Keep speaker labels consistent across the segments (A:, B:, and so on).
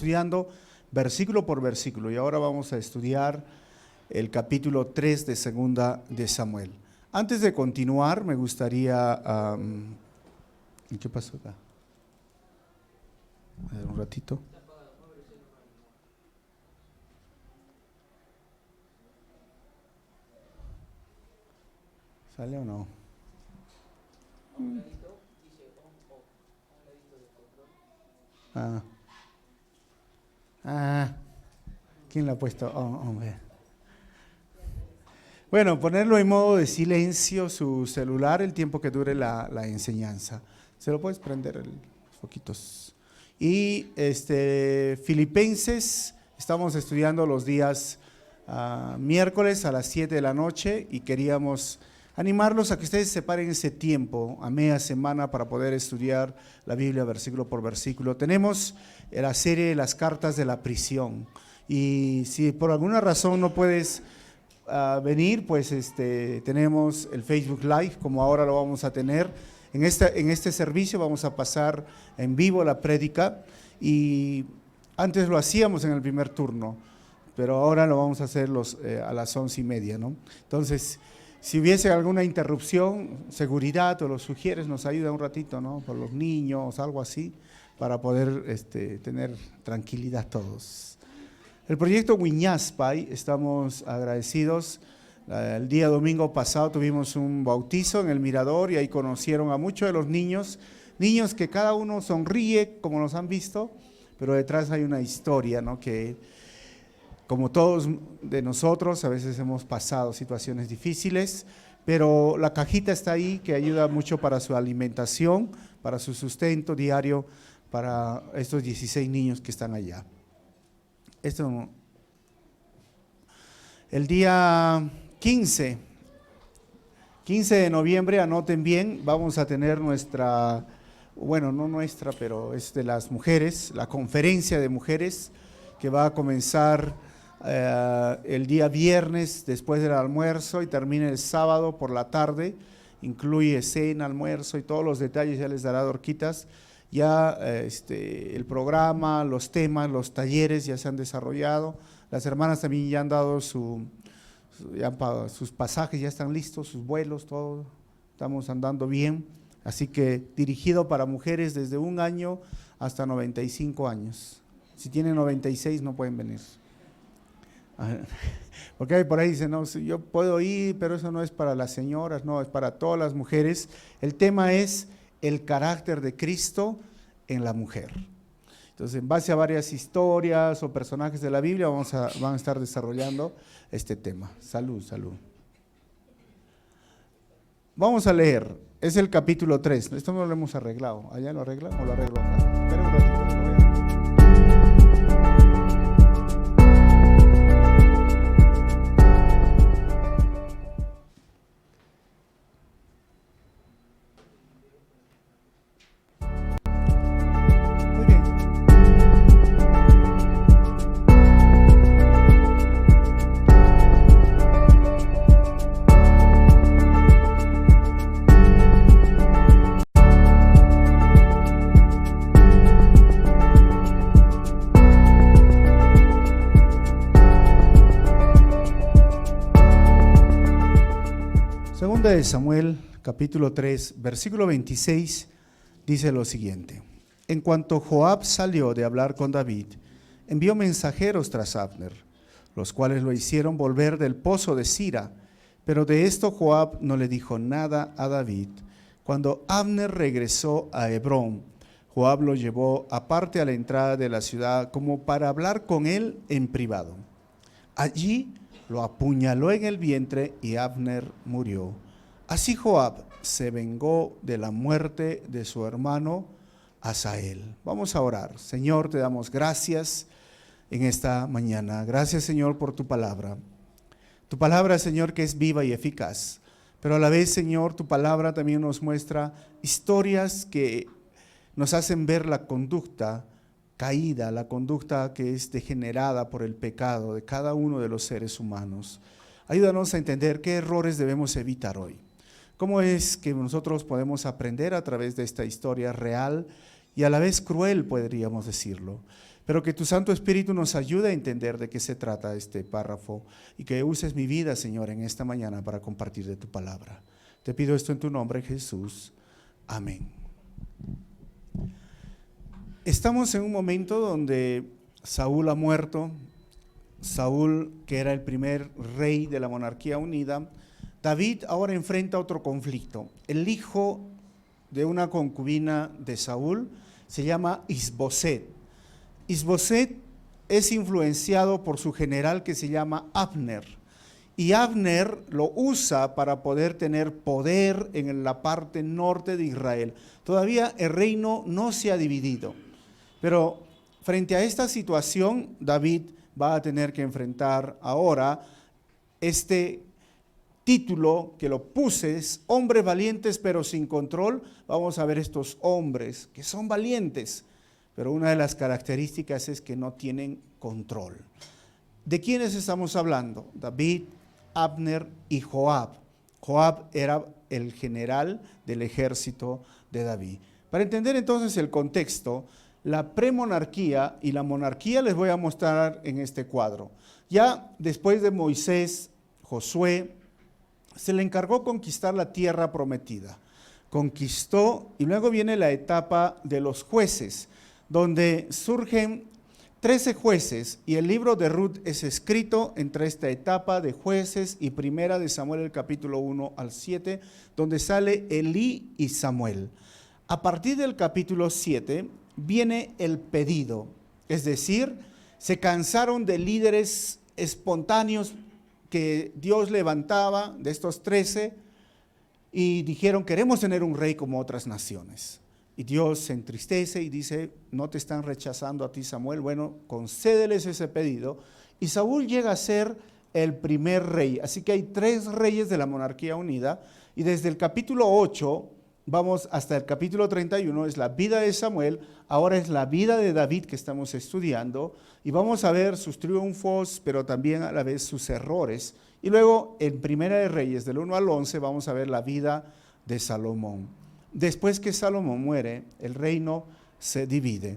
A: estudiando versículo por versículo y ahora vamos a estudiar el capítulo 3 de Segunda de Samuel. Antes de continuar, me gustaría… ¿qué pasó acá? A ver, un ratito. ¿Sale o no? ¿Quién lo ha puesto? Hombre. Bueno, ponerlo en modo de silencio su celular el tiempo que dure la enseñanza. ¿Se lo puedes prender los foquitos? Y Filipenses, estamos estudiando los días miércoles a las 7 de la noche y queríamos animarlos a que ustedes separen ese tiempo a media semana para poder estudiar la Biblia versículo por versículo. Tenemos la serie de las cartas de la prisión y si por alguna razón no puedes venir, pues tenemos el Facebook Live, como ahora lo vamos a tener. En este servicio vamos a pasar en vivo la prédica y antes lo hacíamos en el primer turno, pero ahora lo vamos a hacer a las 11:30, ¿no? Entonces, si hubiese alguna interrupción, seguridad o lo sugieres, nos ayuda un ratito, ¿no? Por los niños, algo así, para poder tener tranquilidad todos. El proyecto Wiñaspay, estamos agradecidos. El día domingo pasado tuvimos un bautizo en el Mirador y ahí conocieron a muchos de los niños que cada uno sonríe, como los han visto, pero detrás hay una historia, ¿no? Que como todos de nosotros, a veces hemos pasado situaciones difíciles, pero la cajita está ahí que ayuda mucho para su alimentación, para su sustento diario, para estos 16 niños que están allá. El día 15 de noviembre, anoten bien, vamos a tener pero es de las mujeres, la conferencia de mujeres que va a comenzar el día viernes después del almuerzo y termina el sábado por la tarde, incluye cena, almuerzo y todos los detalles ya les dará Dorquitas. Ya el programa, los temas, los talleres ya se han desarrollado, las hermanas también ya han dado sus pasajes, ya están listos, sus vuelos, todo, estamos andando bien, así que dirigido para mujeres desde 1 año hasta 95 años, si tienen 96 no pueden venir. Porque hay por ahí dicen, no, yo puedo ir, pero eso no es para las señoras, no, es para todas las mujeres. El tema es el carácter de Cristo en la mujer. Entonces, en base a varias historias o personajes de la Biblia, van a estar desarrollando este tema. Salud. Vamos a leer, es el capítulo 3. Esto no lo hemos arreglado. ¿Allá lo arreglan o lo arreglo acá? Espera un ratito. Segunda de Samuel, capítulo 3, versículo 26, dice lo siguiente: En cuanto Joab salió de hablar con David, envió mensajeros tras Abner, los cuales lo hicieron volver del pozo de Sira, pero de esto Joab no le dijo nada a David. Cuando Abner regresó a Hebrón, Joab lo llevó aparte a la entrada de la ciudad como para hablar con él en privado. Allí lo apuñaló en el vientre y Abner murió. Así Joab se vengó de la muerte de su hermano Asael. Vamos a orar. Señor, te damos gracias en esta mañana. Gracias, Señor, por tu palabra. Tu palabra, Señor, que es viva y eficaz. Pero a la vez, Señor, tu palabra también nos muestra historias que nos hacen ver la conducta caída, la conducta que es degenerada por el pecado de cada uno de los seres humanos. Ayúdanos a entender qué errores debemos evitar hoy. ¿Cómo es que nosotros podemos aprender a través de esta historia real y a la vez cruel, podríamos decirlo? Pero que tu Santo Espíritu nos ayude a entender de qué se trata este párrafo y que uses mi vida, Señor, en esta mañana para compartir de tu palabra. Te pido esto en tu nombre, Jesús. Amén. Estamos en un momento donde Saúl ha muerto. Saúl, que era el primer rey de la monarquía unida. David ahora enfrenta otro conflicto. El hijo de una concubina de Saúl se llama Isboset. Isboset es influenciado por su general que se llama Abner. Y Abner lo usa para poder tener poder en la parte norte de Israel. Todavía el reino no se ha dividido. Pero frente a esta situación, David va a tener que enfrentar ahora este título que lo puse, es hombres valientes pero sin control. Vamos a ver estos hombres que son valientes, pero una de las características es que no tienen control. ¿De quiénes estamos hablando? David, Abner y Joab. Joab era el general del ejército de David. Para entender entonces el contexto, la premonarquía y la monarquía les voy a mostrar en este cuadro. Ya después de Moisés, Josué, se le encargó conquistar la tierra prometida. Conquistó y luego viene la etapa de los jueces, donde surgen 13 jueces y el libro de Ruth es escrito entre esta etapa de jueces y primera de Samuel, el capítulo 1 al 7, donde sale Elí y Samuel. A partir del capítulo 7 viene el pedido, es decir, se cansaron de líderes espontáneos que Dios levantaba de estos 13 y dijeron, queremos tener un rey como otras naciones. Y Dios se entristece y dice, no te están rechazando a ti, Samuel, bueno, concédeles ese pedido. Y Saúl llega a ser el primer rey. Así que hay 3 reyes de la monarquía unida. Y desde el capítulo 8, vamos hasta el capítulo 31, es la vida de Samuel. Ahora es la vida de David que estamos estudiando. Y vamos a ver sus triunfos, pero también a la vez sus errores. Y luego en Primera de Reyes, del 1 al 11, vamos a ver la vida de Salomón. Después que Salomón muere, el reino se divide.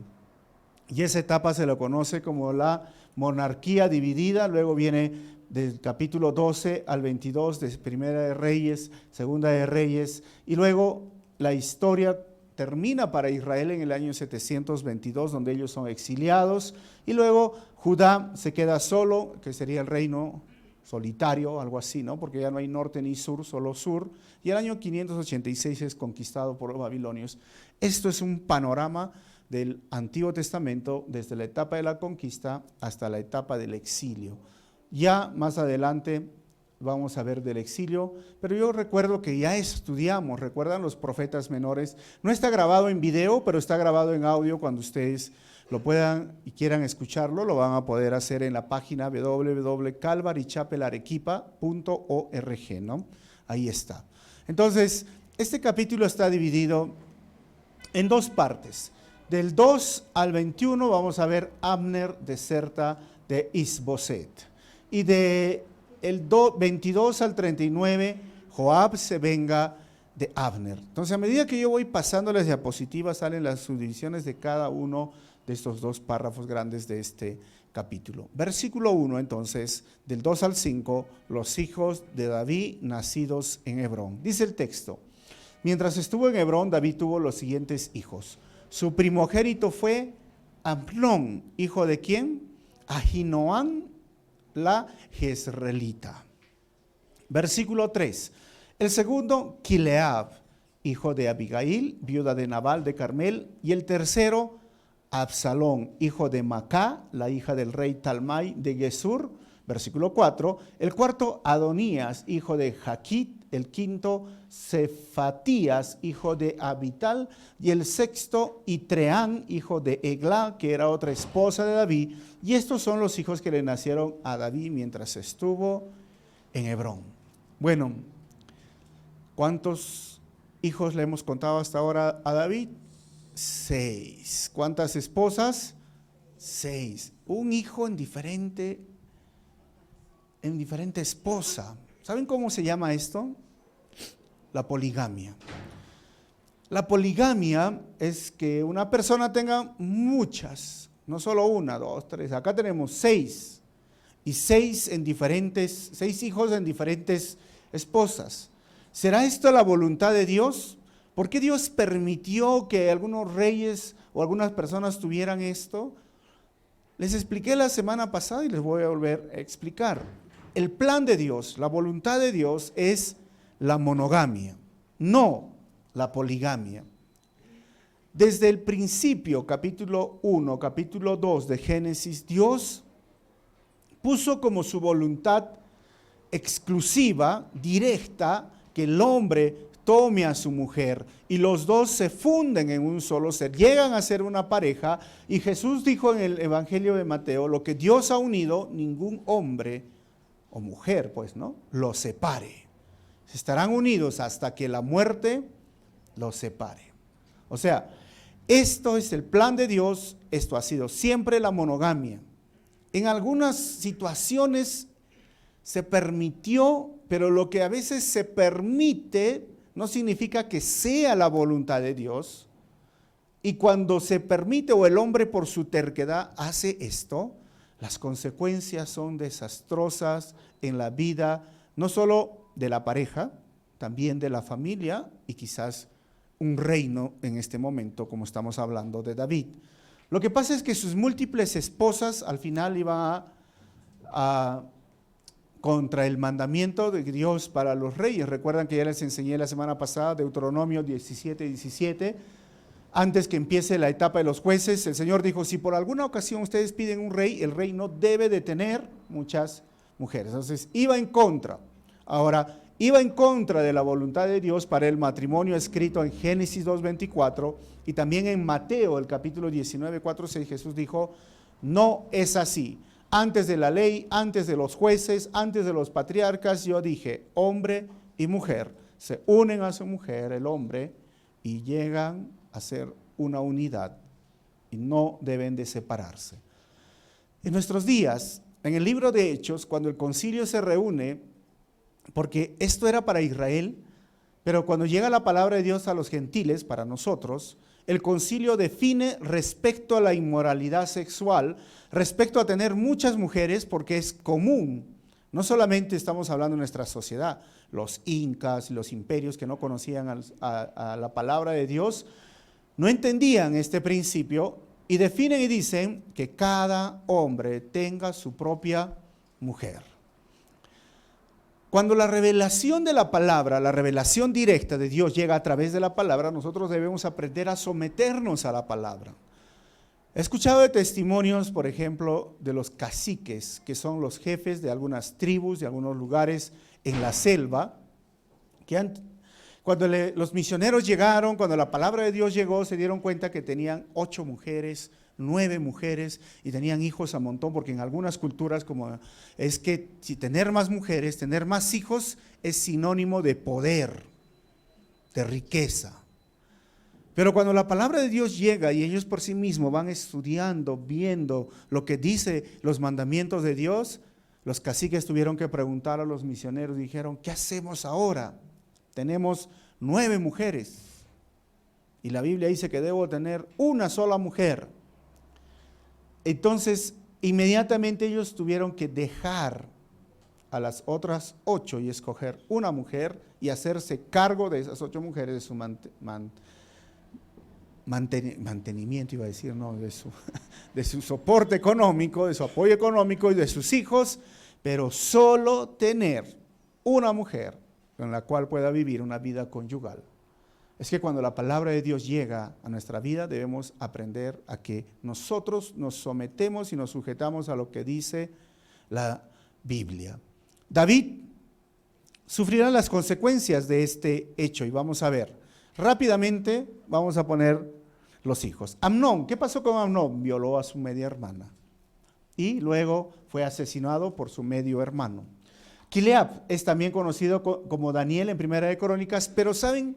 A: Y esa etapa se lo conoce como la monarquía dividida. Luego viene del capítulo 12 al 22 de Primera de Reyes, Segunda de Reyes. Y luego la historia termina para Israel en el año 722, donde ellos son exiliados. Y luego Judá se queda solo, que sería el reino solitario, algo así, ¿no? Porque ya no hay norte ni sur, solo sur. Y el año 586 es conquistado por los babilonios. Esto es un panorama del Antiguo Testamento desde la etapa de la conquista hasta la etapa del exilio. Ya más adelante vamos a ver del exilio, pero yo recuerdo que ya estudiamos, recuerdan los profetas menores. No está grabado en video, pero está grabado en audio. Cuando ustedes lo puedan y quieran escucharlo, lo van a poder hacer en la página www.calvarychapelarequipa.org, ¿no? Ahí está. Entonces, este capítulo está dividido en 2 partes. Del 2 al 21 vamos a ver Abner deserta de Isboset. Y de el 22 al 39, Joab se venga de Abner. Entonces, a medida que yo voy pasando las diapositivas, salen las subdivisiones de cada uno de estos 2 párrafos grandes de este capítulo. Versículo 1, entonces, del 2 al 5, los hijos de David nacidos en Hebrón. Dice el texto, mientras estuvo en Hebrón, David tuvo los siguientes hijos. Su primogénito fue Amnón, hijo de ¿quién? Ahinoam, la jezreelita. Versículo 3, el segundo, Kileab, hijo de Abigail, viuda de Nabal de Carmel, y el tercero, Absalón, hijo de Macá, la hija del rey Talmai de Gesur. Versículo 4, el cuarto, Adonías, hijo de Jaquit, el quinto, Cefatías, hijo de Abital, y el sexto, Itreán, hijo de Eglá, que era otra esposa de David. Y estos son los hijos que le nacieron a David mientras estuvo en Hebrón. Bueno, ¿cuántos hijos le hemos contado hasta ahora a David? 6. ¿Cuántas esposas? 6. Un hijo en diferente esposa. ¿Saben cómo se llama esto? La poligamia. La poligamia es que una persona tenga muchas No solo una, dos, tres. Acá tenemos 6. Y 6 hijos en diferentes esposas. ¿Será esto la voluntad de Dios? ¿Por qué Dios permitió que algunos reyes o algunas personas tuvieran esto? Les expliqué la semana pasada y les voy a volver a explicar. El plan de Dios, la voluntad de Dios es la monogamia, no la poligamia. Desde el principio, capítulo 1, capítulo 2 de Génesis, Dios puso como su voluntad exclusiva, directa, que el hombre tome a su mujer y los dos se funden en un solo ser, llegan a ser una pareja. Y Jesús dijo en el Evangelio de Mateo: lo que Dios ha unido, ningún hombre o mujer, pues, ¿no?, lo separe. Estarán unidos hasta que la muerte los separe. O sea, esto es el plan de Dios, esto ha sido siempre la monogamia. En algunas situaciones se permitió, pero lo que a veces se permite no significa que sea la voluntad de Dios. Y cuando se permite o el hombre por su terquedad hace esto, las consecuencias son desastrosas en la vida, no solo de la pareja, también de la familia y quizás un reino en este momento, como estamos hablando de David. Lo que pasa es que sus múltiples esposas al final iban contra el mandamiento de Dios para los reyes. Recuerdan que ya les enseñé la semana pasada Deuteronomio 17:17. Antes que empiece la etapa de los jueces, el Señor dijo: si por alguna ocasión ustedes piden un rey, el rey no debe de tener muchas mujeres. Entonces iba en contra. Ahora, iba en contra de la voluntad de Dios para el matrimonio escrito en Génesis 2:24 y también en Mateo, el capítulo 19, 4, 6, Jesús dijo: no es así. Antes de la ley, antes de los jueces, antes de los patriarcas, yo dije: hombre y mujer se unen a su mujer, el hombre, y llegan a ser una unidad y no deben de separarse. En nuestros días, en el libro de Hechos, cuando el concilio se reúne, porque esto era para Israel, pero cuando llega la palabra de Dios a los gentiles, para nosotros, el concilio define respecto a la inmoralidad sexual, respecto a tener muchas mujeres, porque es común. No solamente estamos hablando de nuestra sociedad, los incas, los imperios que no conocían a la palabra de Dios, no entendían este principio y definen y dicen que cada hombre tenga su propia mujer. Cuando la revelación de la palabra, la revelación directa de Dios llega a través de la palabra, nosotros debemos aprender a someternos a la palabra. He escuchado de testimonios, por ejemplo, de los caciques, que son los jefes de algunas tribus, de algunos lugares en la selva, que cuando los misioneros llegaron, cuando la palabra de Dios llegó, se dieron cuenta que tenían 8 mujeres, 9 mujeres y tenían hijos a montón, porque en algunas culturas como es que si tener más mujeres, tener más hijos es sinónimo de poder, de riqueza. Pero cuando la palabra de Dios llega y ellos por sí mismos van estudiando, viendo lo que dice los mandamientos de Dios, los caciques tuvieron que preguntar a los misioneros, dijeron: ¿qué hacemos ahora? Tenemos 9 mujeres y la Biblia dice que debo tener una sola mujer. Entonces, inmediatamente ellos tuvieron que dejar a las otras 8 y escoger una mujer y hacerse cargo de esas 8 mujeres, de su mantenimiento, iba a decir, no, de su soporte económico, de su apoyo económico y de sus hijos, pero solo tener una mujer con la cual pueda vivir una vida conyugal. Es que cuando la palabra de Dios llega a nuestra vida, debemos aprender a que nosotros nos sometemos y nos sujetamos a lo que dice la Biblia. David sufrirá las consecuencias de este hecho y vamos a ver. Rápidamente vamos a poner los hijos. Amnón, ¿qué pasó con Amnón? Violó a su media hermana y luego fue asesinado por su medio hermano. Kileab es también conocido como Daniel en Primera de Crónicas, pero ¿saben?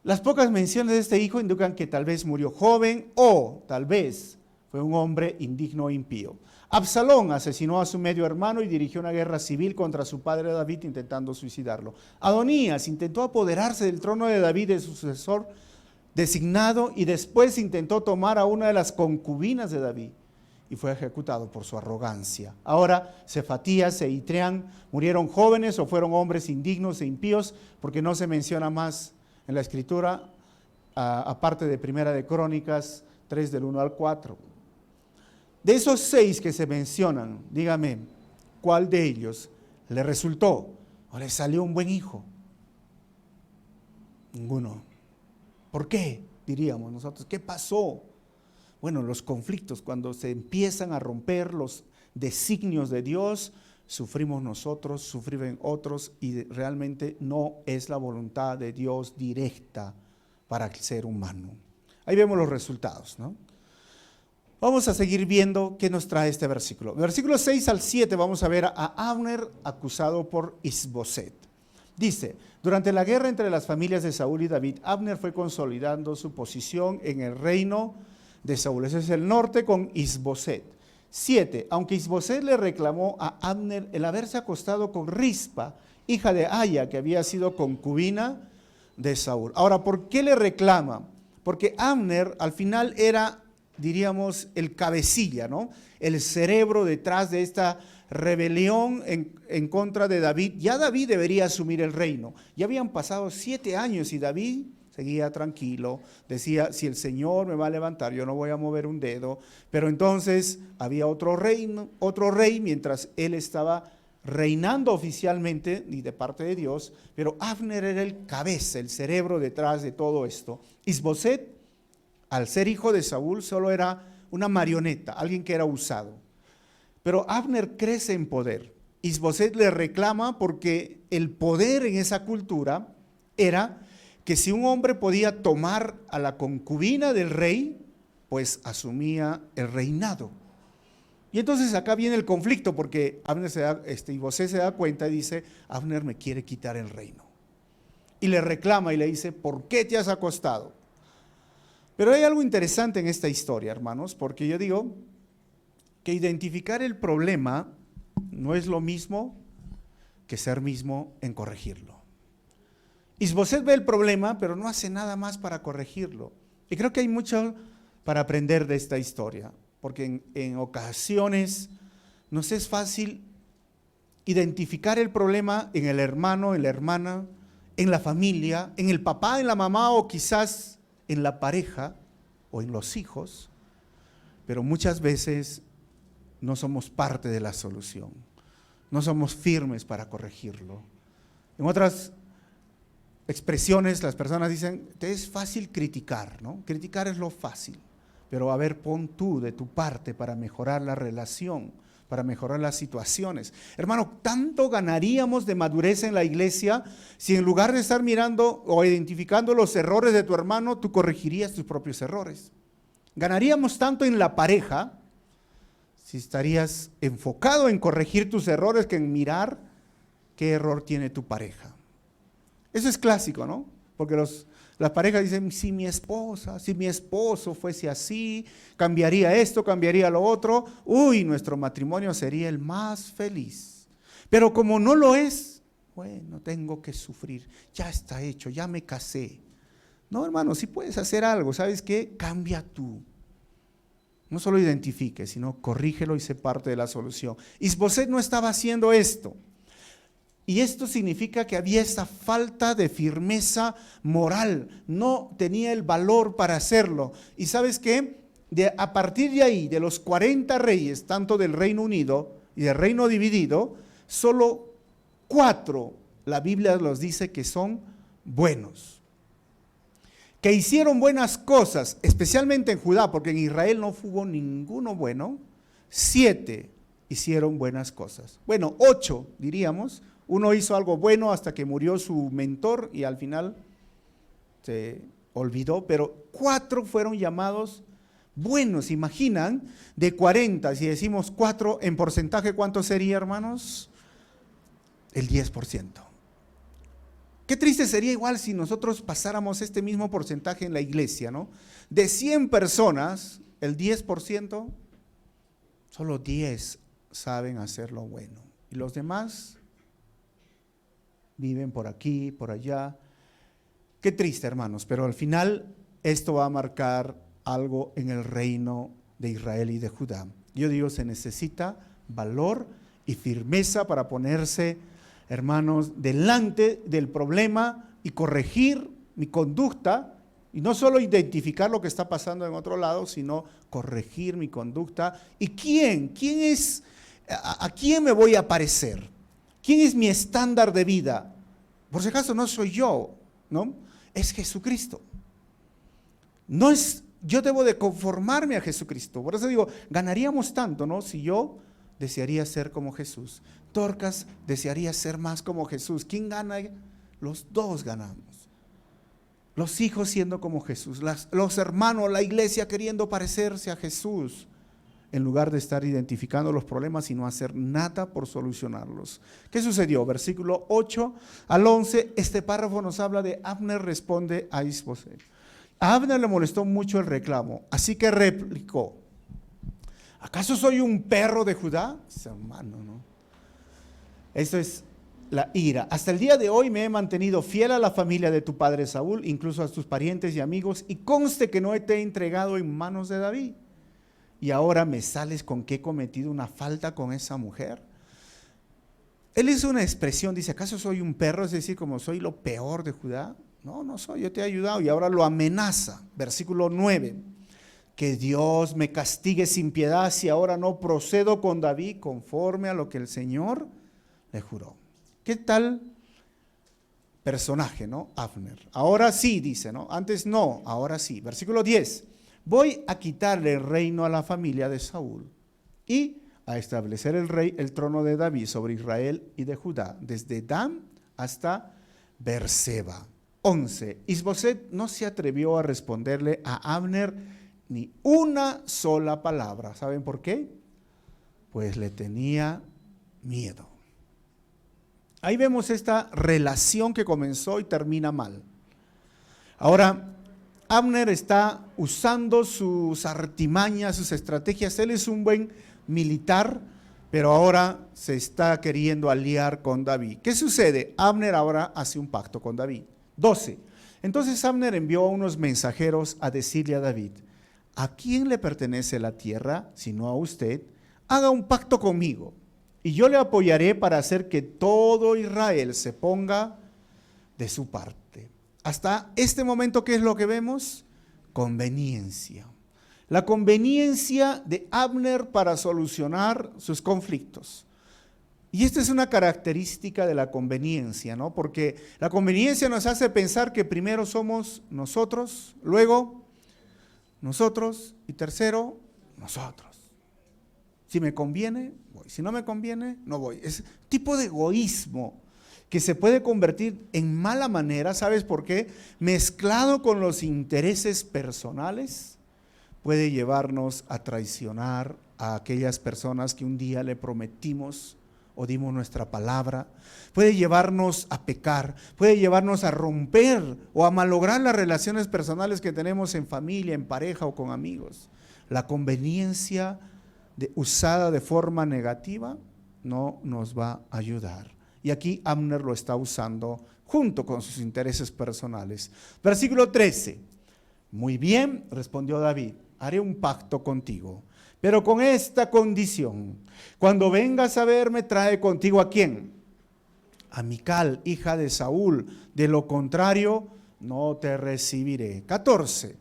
A: Las pocas menciones de este hijo indican que tal vez murió joven o tal vez fue un hombre indigno e impío. Absalón asesinó a su medio hermano y dirigió una guerra civil contra su padre David intentando suicidarlo. Adonías intentó apoderarse del trono de David, de su sucesor, designado, y después intentó tomar a una de las concubinas de David y fue ejecutado por su arrogancia. Ahora, Cefatías e Itreán murieron jóvenes o fueron hombres indignos e impíos, porque no se menciona más en la Escritura, aparte de Primera de Crónicas 3 del 1 al 4. De esos 6 que se mencionan, dígame, ¿cuál de ellos le resultó o le salió un buen hijo? Ninguno. ¿Por qué? Diríamos nosotros, ¿qué pasó? Bueno, los conflictos, cuando se empiezan a romper los designios de Dios, sufrimos nosotros, sufren otros, y realmente no es la voluntad de Dios directa para el ser humano. Ahí vemos los resultados, ¿no? Vamos a seguir viendo qué nos trae este versículo. Versículos 6 al 7 vamos a ver a Abner acusado por Isboset. Dice, durante la guerra entre las familias de Saúl y David, Abner fue consolidando su posición en el reino de Saúl. Ese es el norte con Isboset. 7. Aunque Isboset le reclamó a Abner el haberse acostado con Rispa, hija de Aya, que había sido concubina de Saúl. Ahora, ¿por qué le reclama? Porque Abner al final era, diríamos, el cabecilla, ¿no? El cerebro detrás de esta rebelión en contra de David. Ya David debería asumir el reino. Ya habían pasado 7 años y David seguía tranquilo, decía, si el Señor me va a levantar, yo no voy a mover un dedo. Pero entonces había otro rey, mientras él estaba reinando oficialmente y de parte de Dios, pero Abner era el cabeza, el cerebro detrás de todo esto. Isboset, al ser hijo de Saúl, solo era una marioneta, alguien que era usado. Pero Abner crece en poder. Isboset le reclama porque el poder en esa cultura era que si un hombre podía tomar a la concubina del rey, pues asumía el reinado. Y entonces acá viene el conflicto, porque Isboset se da cuenta y dice, Abner me quiere quitar el reino. Y le reclama y le dice, ¿por qué te has acostado? Pero hay algo interesante en esta historia, hermanos, porque yo digo que identificar el problema no es lo mismo que ser mismo en corregirlo. Isboset ve el problema, pero no hace nada más para corregirlo. Y creo que hay mucho para aprender de esta historia, porque en ocasiones nos es fácil identificar el problema en el hermano, en la hermana, en la familia, en el papá, en la mamá o quizás en la pareja o en los hijos, pero muchas veces no somos parte de la solución, no somos firmes para corregirlo. En otras expresiones las personas dicen, te es fácil criticar, ¿no? Criticar es lo fácil, pero a ver, pon tú de tu parte para mejorar la relación, para mejorar las situaciones. Hermano, tanto ganaríamos de madurez en la iglesia si en lugar de estar mirando o identificando los errores de tu hermano, tú corregirías tus propios errores. Ganaríamos tanto en la pareja si estarías enfocado en corregir tus errores que en mirar qué error tiene tu pareja. Eso es clásico, ¿no? Porque las parejas dicen, si mi esposo fuese así, cambiaría esto, cambiaría lo otro, nuestro matrimonio sería el más feliz. Pero como no lo es, bueno, tengo que sufrir, ya está hecho, ya me casé. No, hermano, si puedes hacer algo, ¿sabes qué? Cambia tú. No solo identifique, sino corrígelo y sé parte de la solución. Isboset no estaba haciendo esto. Y esto significa que había esta falta de firmeza moral, no tenía el valor para hacerlo. Y ¿sabes qué? A partir de ahí, de los 40 reyes, tanto del Reino Unido y del Reino Dividido, solo 4, la Biblia los dice que son buenos. Que hicieron buenas cosas, especialmente en Judá, porque en Israel no hubo ninguno bueno. 7 hicieron buenas cosas. Bueno, 8 diríamos. Uno hizo algo bueno hasta que murió su mentor y al final se olvidó, pero 4 fueron llamados buenos. ¿Imaginan? De 40, si decimos 4 en porcentaje, ¿cuánto sería, hermanos? El 10%. Qué triste sería igual si nosotros pasáramos este mismo porcentaje en la iglesia, ¿no? De 100 personas, el 10%, solo 10 saben hacer lo bueno. Y los demás viven por aquí, por allá. Qué triste, hermanos, pero al final esto va a marcar algo en el reino de Israel y de Judá. Yo digo, se necesita valor y firmeza para ponerse, hermanos, delante del problema y corregir mi conducta, y no solo identificar lo que está pasando en otro lado, sino corregir mi conducta. ¿Y quién es, a quién me voy a parecer? ¿Quién es mi estándar de vida? Por si acaso no soy yo, ¿no? Es Jesucristo. No es, yo debo de conformarme a Jesucristo. Por eso digo, ganaríamos tanto, ¿no? Si yo desearía ser como Jesús. Dorcas desearía ser más como Jesús. ¿Quién gana? Los dos ganamos. Los hijos siendo como Jesús, los hermanos, la iglesia queriendo parecerse a Jesús, en lugar de estar identificando los problemas y no hacer nada por solucionarlos. ¿Qué sucedió? Versículo 8 al 11, este párrafo nos habla de Abner responde a Isboset. A Abner le molestó mucho el reclamo, así que replicó: ¿acaso soy un perro de Judá? Hermano, ¿no? Esto es la ira. Hasta el día de hoy me he mantenido fiel a la familia de tu padre Saúl, incluso a tus parientes y amigos, y conste que no te he entregado en manos de David. Y ahora me sales con que he cometido una falta con esa mujer. Él hizo una expresión, dice: ¿acaso soy un perro? Es decir, como soy lo peor de Judá. No, no soy, yo te he ayudado. Y ahora lo amenaza. Versículo 9. Que Dios me castigue sin piedad si ahora no procedo con David conforme a lo que el Señor le juró. ¿Qué tal personaje, no? Abner. Ahora sí, dice, ¿no? Antes no, ahora sí. Versículo 10. Voy a quitarle el reino a la familia de Saúl y a establecer el trono de David sobre Israel y de Judá, desde Dan hasta Beerseba. 11. Isboset no se atrevió a responderle a Abner ni una sola palabra. ¿Saben por qué? Pues le tenía miedo. Ahí vemos esta relación que comenzó y termina mal. Ahora, Abner está usando sus artimañas, sus estrategias. Él es un buen militar, pero ahora se está queriendo aliar con David. ¿Qué sucede? Abner ahora hace un pacto con David. 12. Entonces Abner envió a unos mensajeros a decirle a David: ¿a quién le pertenece la tierra, sino a usted? Haga un pacto conmigo y yo le apoyaré para hacer que todo Israel se ponga de su parte. Hasta este momento, ¿qué es lo que vemos? Conveniencia. La conveniencia de Abner para solucionar sus conflictos. Y esta es una característica de la conveniencia, ¿no? Porque la conveniencia nos hace pensar que primero somos nosotros, luego nosotros y tercero nosotros. Si me conviene, voy. Si no me conviene, no voy. Es tipo de egoísmo que se puede convertir en mala manera. ¿Sabes por qué? Mezclado con los intereses personales, puede llevarnos a traicionar a aquellas personas que un día le prometimos o dimos nuestra palabra. Puede llevarnos a pecar, puede llevarnos a romper o a malograr las relaciones personales que tenemos en familia, en pareja o con amigos. La conveniencia usada de forma negativa no nos va a ayudar. Y aquí Abner lo está usando junto con sus intereses personales. Versículo 13. Muy bien, respondió David, haré un pacto contigo, pero con esta condición: cuando vengas a verme, trae contigo ¿a quién? A Mical, hija de Saúl, de lo contrario, no te recibiré. 14.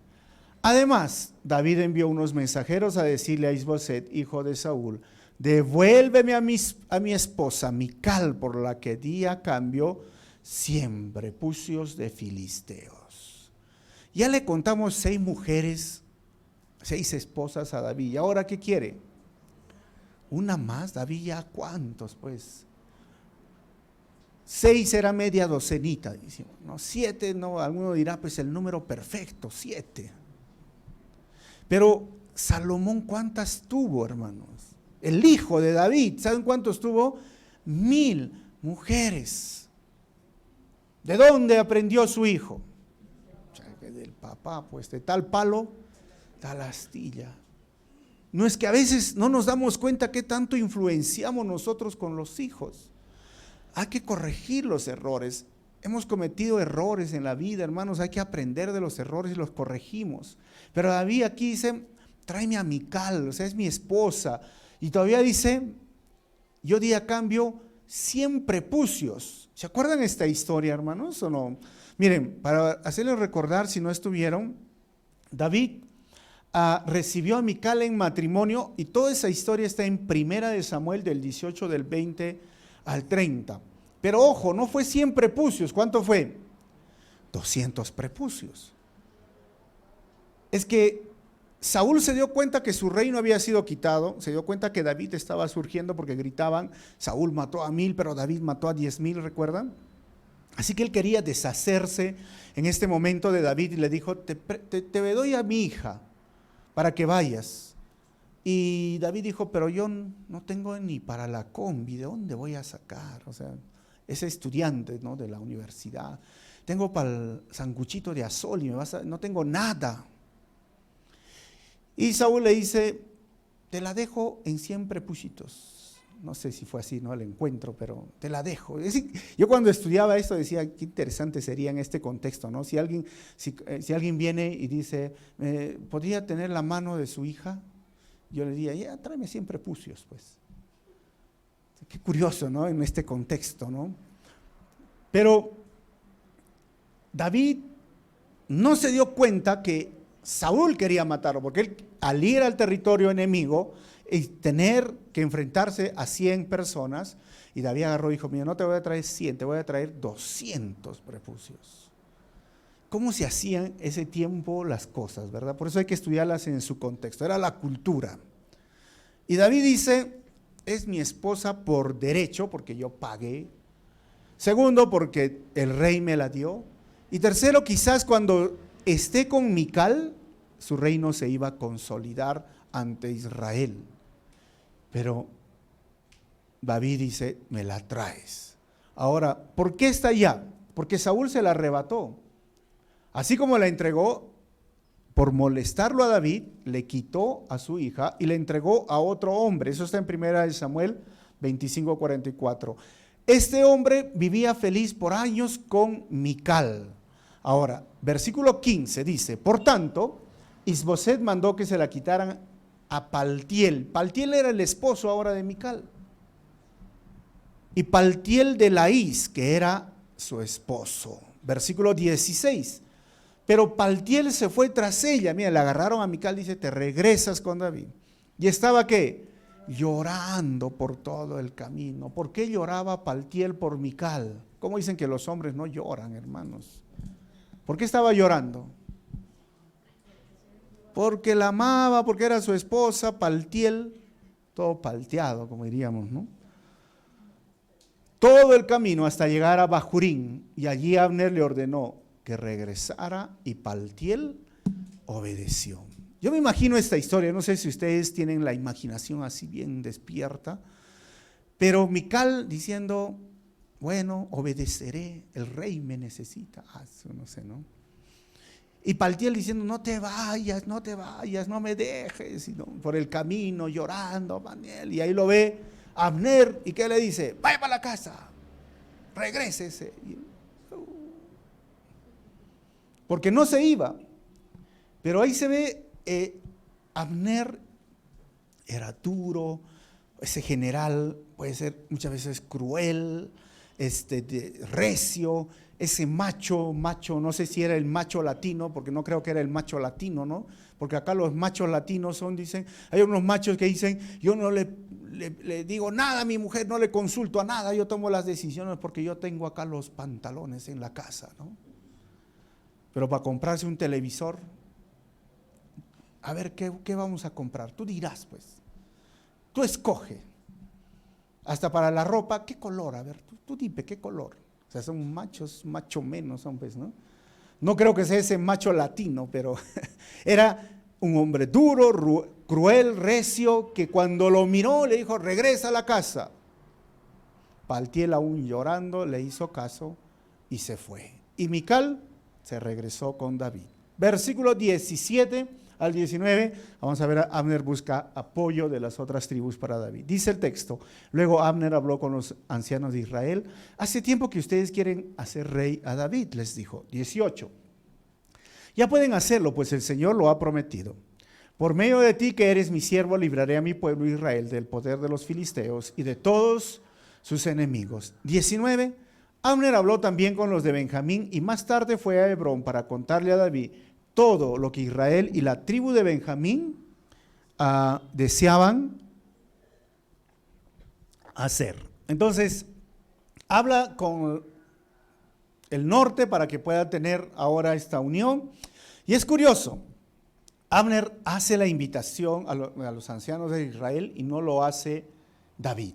A: Además, David envió unos mensajeros a decirle a Isboset, hijo de Saúl: devuélveme a mi esposa Mical, por la que di a cambio 100 prepucios de filisteos. Ya le contamos 6 mujeres, 6 esposas a David. ¿Y ahora qué quiere? Una más. David, ¿ya cuántos? Pues 6 era media docenita, no 7, no, alguno dirá pues el número perfecto, 7. Pero Salomón, ¿cuántas tuvo, hermanos? El hijo de David, ¿saben cuántos tuvo? 1000 mujeres. ¿De dónde aprendió su hijo? Del papá, pues de tal palo, tal astilla. No es que a veces no nos damos cuenta qué tanto influenciamos nosotros con los hijos. Hay que corregir los errores. hemos cometido errores en la vida, hermanos, hay que aprender de los errores y los corregimos. Pero David aquí dice, tráeme a Mical, o sea, es mi esposa. Y todavía dice, yo di a cambio 100 prepucios. ¿Se acuerdan esta historia, hermanos, o no? Miren, para hacerles recordar, si no estuvieron, David recibió a Mical en matrimonio, y toda esa historia está en Primera de Samuel del 18 del 20 al 30. Pero ojo, no fue 100 prepucios, ¿cuánto fue? 200 prepucios. Es que Saúl se dio cuenta que su reino había sido quitado, se dio cuenta que David estaba surgiendo porque gritaban, Saúl mató a 1000, pero David mató a 10,000, ¿recuerdan? Así que él quería deshacerse en este momento de David y le dijo, te doy a mi hija para que vayas. Y David dijo, pero yo no tengo ni para la combi, ¿de dónde voy a sacar? O sea, ese estudiante, ¿no?, de la universidad, tengo para el sanguchito de azul y no tengo nada. Y Saúl le dice, te la dejo en 100 prepucios. No sé si fue así, ¿no?, el encuentro, pero te la dejo. Es decir, yo cuando estudiaba esto decía, qué interesante sería en este contexto, ¿no? Si alguien viene y dice, ¿podría tener la mano de su hija? Yo le diría, ya, tráeme 100 prepucios, pues. Qué curioso, ¿no?, en este contexto, ¿no? Pero David no se dio cuenta que Saúl quería matarlo, porque él, al ir al territorio enemigo y tener que enfrentarse a 100 personas, y David agarró y dijo, mira, no te voy a traer 100, te voy a traer 200 prepucios. ¿Cómo se hacían ese tiempo las cosas, verdad? Por eso hay que estudiarlas en su contexto, era la cultura. Y David dice, es mi esposa por derecho, porque yo pagué. Segundo, porque el rey me la dio. Y tercero, quizás cuando esté con Mical, su reino se iba a consolidar ante Israel. Pero David dice, me la traes. Ahora, ¿por qué está allá? Porque Saúl se la arrebató. Así como la entregó, por molestarlo a David, le quitó a su hija y le entregó a otro hombre. Eso está en 1 Samuel 25:44. Este hombre vivía feliz por años con Mical. Ahora, versículo 15 dice, por tanto, Isboset mandó que se la quitaran a Paltiel. Paltiel era el esposo ahora de Mical. Y Paltiel de Laís, que era su esposo. Versículo 16. Pero Paltiel se fue tras ella. Mira, le agarraron a Mical, dice, te regresas con David. Y estaba, ¿qué? Llorando por todo el camino. ¿Por qué lloraba Paltiel por Mical? ¿Cómo dicen que los hombres no lloran, hermanos? ¿Por qué estaba llorando? Porque la amaba, porque era su esposa. Paltiel, todo palteado, como diríamos, ¿no? Todo el camino hasta llegar a Bahurín, y allí Abner le ordenó que regresara, y Paltiel obedeció. Yo me imagino esta historia, no sé si ustedes tienen la imaginación así bien despierta, pero Mical diciendo, bueno, obedeceré, el rey me necesita, no sé, ¿no? Y Paltiel diciendo, no te vayas, no me dejes, y no, por el camino llorando, Daniel, y ahí lo ve Abner, ¿y qué le dice? Vaya para la casa, regrésese. Porque no se iba. Pero ahí se ve, Abner era duro, ese general puede ser muchas veces cruel, recio, ese macho, no sé si era el macho latino, porque no creo que era el macho latino, ¿no? Porque acá los machos latinos dicen, hay unos machos que dicen, yo no le digo nada a mi mujer, no le consulto a nada, yo tomo las decisiones porque yo tengo acá los pantalones en la casa, ¿no? Pero para comprarse un televisor, a ver, ¿qué vamos a comprar? Tú dirás, pues, tú escoge. Hasta para la ropa, ¿qué color? A ver, tú dime, ¿qué color? O sea, son machos, macho menos, hombres, ¿no? No creo que sea ese macho latino, pero era un hombre duro, cruel, recio, que cuando lo miró le dijo, regresa a la casa. Paltiel, aún llorando, le hizo caso y se fue. Y Mical se regresó con David. Versículo 17 al 19, vamos a ver, a Abner busca apoyo de las otras tribus para David. Dice el texto: luego Abner habló con los ancianos de Israel. Hace tiempo que ustedes quieren hacer rey a David, les dijo. 18. Ya pueden hacerlo, pues el Señor lo ha prometido. Por medio de ti, que eres mi siervo, libraré a mi pueblo Israel del poder de los filisteos y de todos sus enemigos. 19. Abner habló también con los de Benjamín y más tarde fue a Hebrón para contarle a David todo lo que Israel y la tribu de Benjamín deseaban hacer. Entonces, habla con el norte para que pueda tener ahora esta unión. Y es curioso, Abner hace la invitación a los ancianos de Israel y no lo hace David.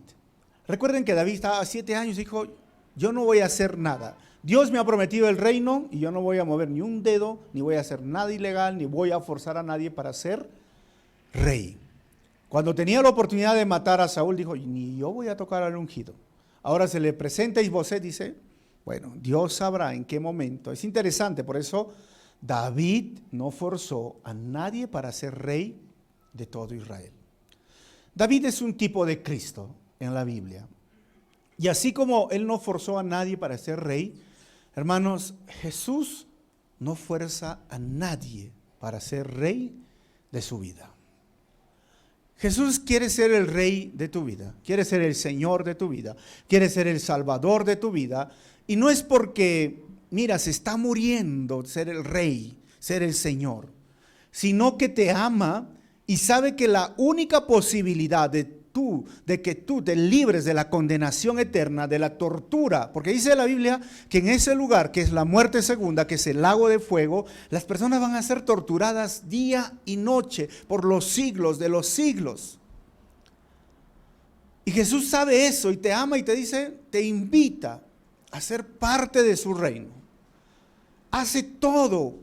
A: Recuerden que David estaba a 7 años y dijo: yo no voy a hacer nada. Dios me ha prometido el reino y yo no voy a mover ni un dedo, ni voy a hacer nada ilegal, ni voy a forzar a nadie para ser rey. Cuando tenía la oportunidad de matar a Saúl, dijo: ni yo voy a tocar al ungido. Ahora se le presenta Isboset, dice: bueno, Dios sabrá en qué momento. Es interesante, por eso David no forzó a nadie para ser rey de todo Israel. David es un tipo de Cristo en la Biblia. Y así como él no forzó a nadie para ser rey, hermanos, Jesús no fuerza a nadie para ser rey de su vida. Jesús quiere ser el rey de tu vida, quiere ser el Señor de tu vida, quiere ser el Salvador de tu vida. Y no es porque, mira, se está muriendo ser el rey, ser el Señor, sino que te ama y sabe que la única posibilidad de que tú te libres de la condenación eterna, de la tortura, porque dice la Biblia que en ese lugar, que es la muerte segunda, que es el lago de fuego, las personas van a ser torturadas día y noche por los siglos de los siglos. Y Jesús sabe eso y te ama y te dice, te invita a ser parte de su reino. Hace todo,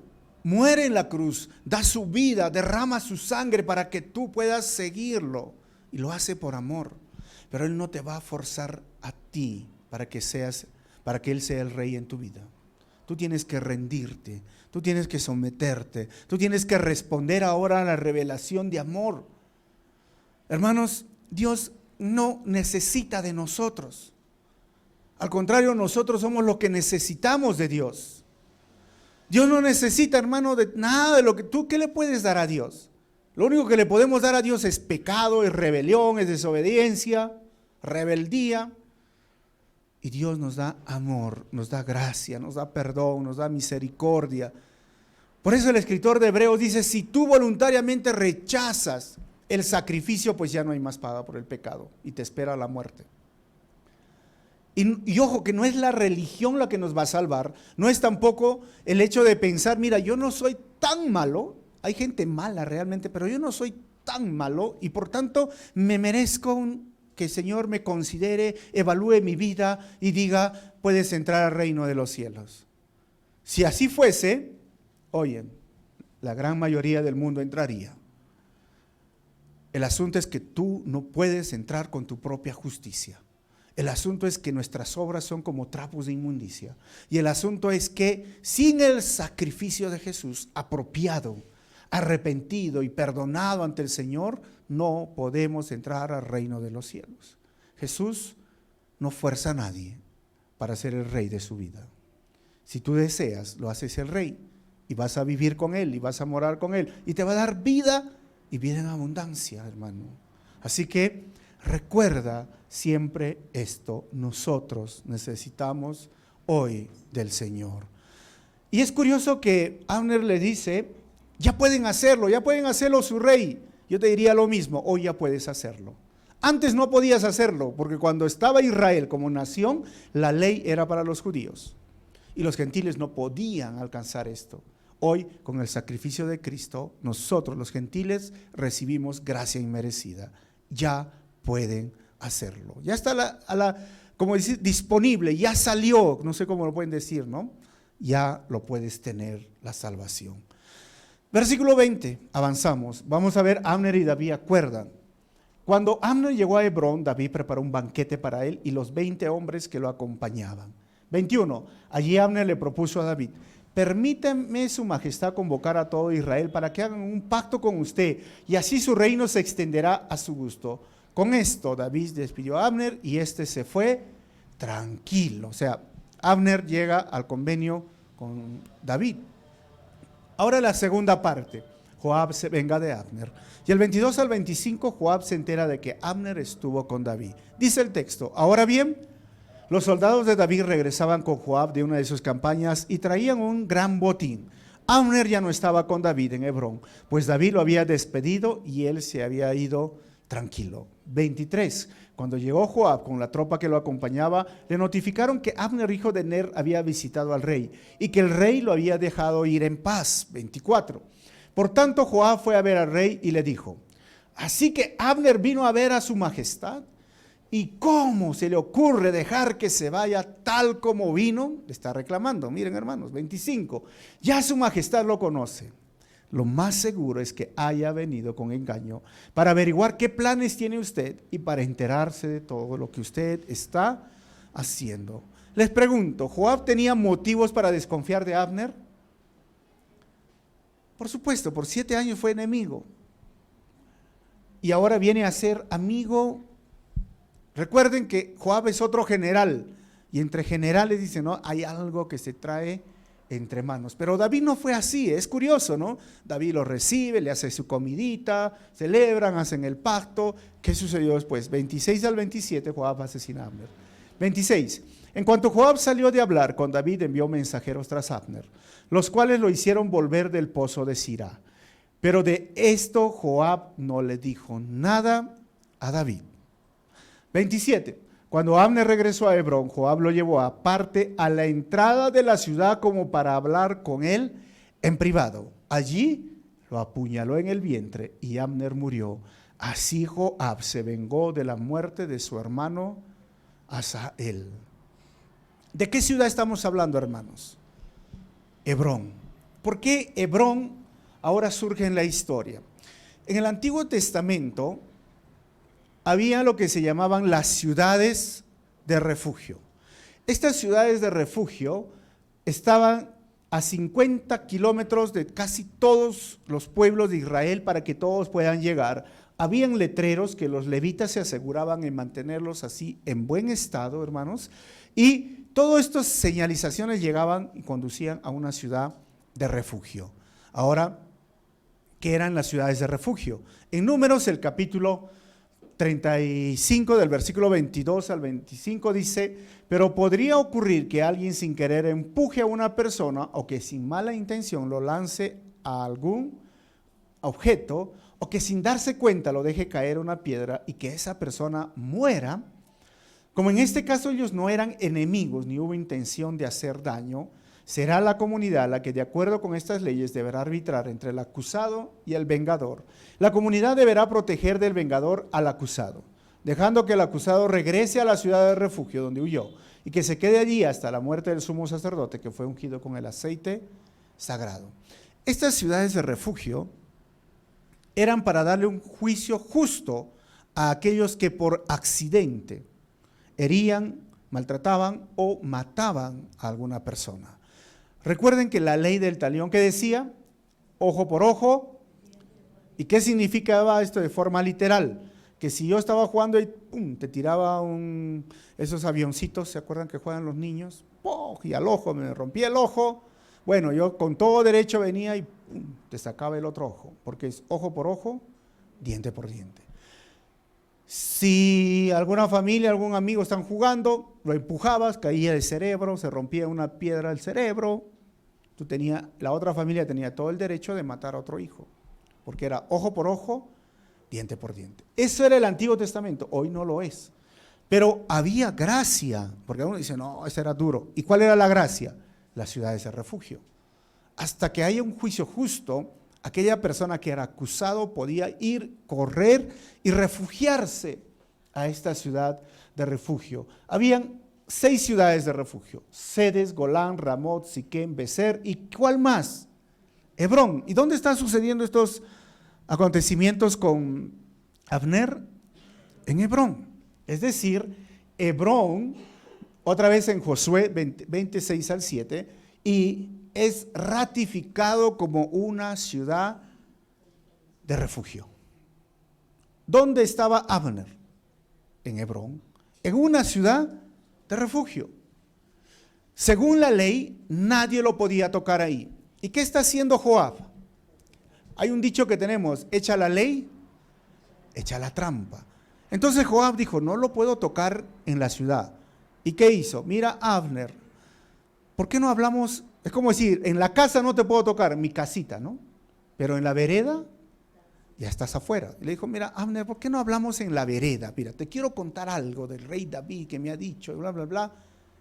A: muere en la cruz, da su vida, derrama su sangre para que tú puedas seguirlo. Y lo hace por amor, pero Él no te va a forzar a ti para que Él sea el rey en tu vida. Tú tienes que rendirte, tú tienes que someterte, tú tienes que responder ahora a la revelación de amor. Hermanos, Dios no necesita de nosotros. Al contrario, nosotros somos los que necesitamos de Dios. Dios no necesita, hermano, de nada de lo que tú, ¿qué le puedes dar a Dios? Lo único que le podemos dar a Dios es pecado, es rebelión, es desobediencia, rebeldía. Y Dios nos da amor, nos da gracia, nos da perdón, nos da misericordia. Por eso el escritor de Hebreos dice, si tú voluntariamente rechazas el sacrificio, pues ya no hay más paga por el pecado y te espera la muerte. Y ojo, que no es la religión la que nos va a salvar, no es tampoco el hecho de pensar, mira, yo no soy tan malo. Hay gente mala realmente, pero yo no soy tan malo y por tanto me merezco que el Señor me considere, evalúe mi vida y diga, puedes entrar al reino de los cielos. Si así fuese, oye, la gran mayoría del mundo entraría. El asunto es que tú no puedes entrar con tu propia justicia. El asunto es que nuestras obras son como trapos de inmundicia. Y el asunto es que sin el sacrificio de Jesús apropiado, arrepentido y perdonado ante el Señor, no podemos entrar al reino de los cielos. Jesús no fuerza a nadie para ser el rey de su vida. Si tú deseas, lo haces el rey y vas a vivir con Él y vas a morar con Él y te va a dar vida y vida en abundancia, hermano. Así que recuerda siempre esto, nosotros necesitamos hoy del Señor. Y es curioso que Abner le dice, ya pueden hacerlo su rey. Yo te diría lo mismo, hoy ya puedes hacerlo. Antes no podías hacerlo, porque cuando estaba Israel como nación, la ley era para los judíos. Y los gentiles no podían alcanzar esto. Hoy, con el sacrificio de Cristo, nosotros los gentiles recibimos gracia inmerecida. Ya pueden hacerlo. Ya está como decir, disponible, ya salió, no sé cómo lo pueden decir, ¿no? Ya lo puedes tener, la salvación. Versículo 20, avanzamos. Vamos a ver, Abner y David acuerdan. Cuando Abner llegó a Hebrón, David preparó un banquete para él y los 20 hombres que lo acompañaban. 21, allí Abner le propuso a David, permítame su majestad convocar a todo Israel para que hagan un pacto con usted y así su reino se extenderá a su gusto. Con esto David despidió a Abner y este se fue tranquilo. O sea, Abner llega al convenio con David. Ahora la segunda parte, Joab se venga de Abner. Y el 22 al 25 Joab se entera de que Abner estuvo con David. Dice el texto, ahora bien, los soldados de David regresaban con Joab de una de sus campañas y traían un gran botín. Abner ya no estaba con David en Hebrón, pues David lo había despedido y él se había ido tranquilo. 23. Cuando llegó Joab con la tropa que lo acompañaba, le notificaron que Abner, hijo de Ner, había visitado al rey y que el rey lo había dejado ir en paz. 24. Por tanto, Joab fue a ver al rey y le dijo, así que Abner vino a ver a su majestad. ¿Y cómo se le ocurre dejar que se vaya tal como vino? Le está reclamando. Miren, hermanos, 25. Ya su majestad lo conoce. Lo más seguro es que haya venido con engaño para averiguar qué planes tiene usted y para enterarse de todo lo que usted está haciendo. Les pregunto, ¿Joab tenía motivos para desconfiar de Abner? Por supuesto, por 7 años fue enemigo. Y ahora viene a ser amigo. Recuerden que Joab es otro general, y entre generales dice, no, hay algo que se trae entre manos. Pero David no fue así, es curioso, ¿no? David lo recibe, le hace su comidita, celebran, hacen el pacto. ¿Qué sucedió después? 26 al 27, Joab asesina a Abner. 26. En cuanto Joab salió de hablar con David, envió mensajeros tras Abner, los cuales lo hicieron volver del pozo de Sirá. Pero de esto Joab no le dijo nada a David. 27. Cuando Abner regresó a Hebrón, Joab lo llevó aparte a la entrada de la ciudad como para hablar con él en privado. Allí lo apuñaló en el vientre y Abner murió. Así Joab se vengó de la muerte de su hermano Asael. ¿De qué ciudad estamos hablando, hermanos? Hebrón. ¿Por qué Hebrón ahora surge en la historia? En el Antiguo Testamento había lo que se llamaban las ciudades de refugio. Estas ciudades de refugio estaban a 50 kilómetros de casi todos los pueblos de Israel para que todos puedan llegar. Habían letreros que los levitas se aseguraban en mantenerlos así en buen estado, hermanos, y todas estas señalizaciones llegaban y conducían a una ciudad de refugio. Ahora, ¿qué eran las ciudades de refugio? En Números, el capítulo 35 del versículo 22 al 25 dice, pero podría ocurrir que alguien sin querer empuje a una persona o que sin mala intención lo lance a algún objeto o que sin darse cuenta lo deje caer una piedra y que esa persona muera. Como en este caso ellos no eran enemigos ni hubo intención de hacer daño, será la comunidad la que de acuerdo con estas leyes deberá arbitrar entre el acusado y el vengador. La comunidad deberá proteger del vengador al acusado, dejando que el acusado regrese a la ciudad de refugio donde huyó y que se quede allí hasta la muerte del sumo sacerdote que fue ungido con el aceite sagrado. Estas ciudades de refugio eran para darle un juicio justo a aquellos que por accidente herían, maltrataban o mataban a alguna persona. Recuerden que la ley del talión que decía, ojo por ojo, ¿y qué significaba esto de forma literal? Que si yo estaba jugando y ¡pum!, te tiraba esos avioncitos, ¿se acuerdan que juegan los niños? ¡Pum!, y al ojo, me rompía el ojo. Bueno, yo con todo derecho venía y ¡pum!, te sacaba el otro ojo, porque es ojo por ojo, diente por diente. Si alguna familia, algún amigo están jugando, lo empujabas, caía el cerebro, se rompía una piedra del cerebro, la otra familia tenía todo el derecho de matar a otro hijo, porque era ojo por ojo, diente por diente. Eso era el Antiguo Testamento, hoy no lo es. Pero había gracia, porque uno dice, no, eso era duro. ¿Y cuál era la gracia? Las ciudades de refugio. Hasta que haya un juicio justo, aquella persona que era acusado podía ir, correr y refugiarse a esta ciudad de refugio. Habían 6 ciudades de refugio: Sedes, Golán, Ramot, Siquem, Becer, ¿y cuál más? Hebrón. ¿Y dónde están sucediendo estos acontecimientos con Abner? En Hebrón. Es decir, Hebrón, otra vez en Josué 26 al 7, y es ratificado como una ciudad de refugio. ¿Dónde estaba Abner? En Hebrón, en una ciudad de refugio. Según la ley, nadie lo podía tocar ahí. ¿Y qué está haciendo Joab? Hay un dicho que tenemos: echa la ley, echa la trampa. Entonces Joab dijo: no lo puedo tocar en la ciudad. ¿Y qué hizo? Mira, Abner, ¿por qué no hablamos? Es como decir, en la casa no te puedo tocar, en mi casita, ¿no? Pero en la vereda ya estás afuera. Y le dijo: mira, Abner, ¿por qué no hablamos en la vereda? Mira, te quiero contar algo del rey David que me ha dicho, bla, bla, bla.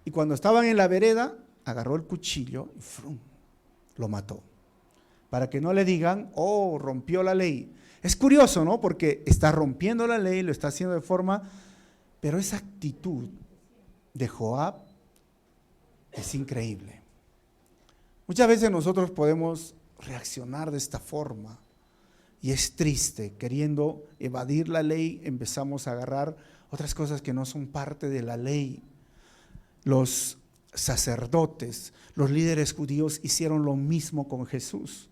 A: Y cuando estaban en la vereda, agarró el cuchillo y ¡frum!, lo mató. Para que no le digan: oh, rompió la ley. Es curioso, ¿no? Porque está rompiendo la ley, lo está haciendo de forma, pero esa actitud de Joab es increíble. Muchas veces nosotros podemos reaccionar de esta forma y es triste. Queriendo evadir la ley, empezamos a agarrar otras cosas que no son parte de la ley. Los sacerdotes, los líderes judíos hicieron lo mismo con Jesús.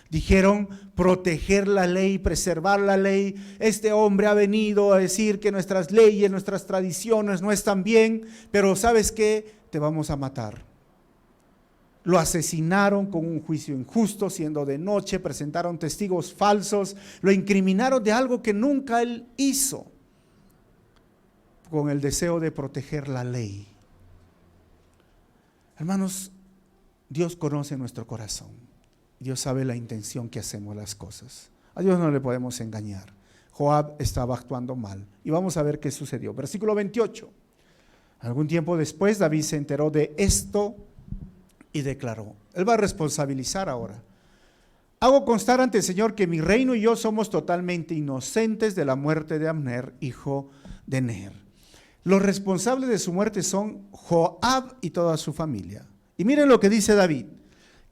A: Dijeron: proteger la ley, preservar la ley. Este hombre ha venido a decir que nuestras leyes, nuestras tradiciones no están bien, pero ¿sabes qué? Te vamos a matar. Lo asesinaron con un juicio injusto, siendo de noche, presentaron testigos falsos, lo incriminaron de algo que nunca él hizo, con el deseo de proteger la ley. Hermanos, Dios conoce nuestro corazón. Dios sabe la intención que hacemos las cosas. A Dios no le podemos engañar. Joab estaba actuando mal. Y vamos a ver qué sucedió. Versículo 28. Algún tiempo después, David se enteró de esto y declaró. Él va a responsabilizar ahora. Hago constar ante el Señor que mi reino y yo somos totalmente inocentes de la muerte de Abner, hijo de Ner. Los responsables de su muerte son Joab y toda su familia. Y miren lo que dice David: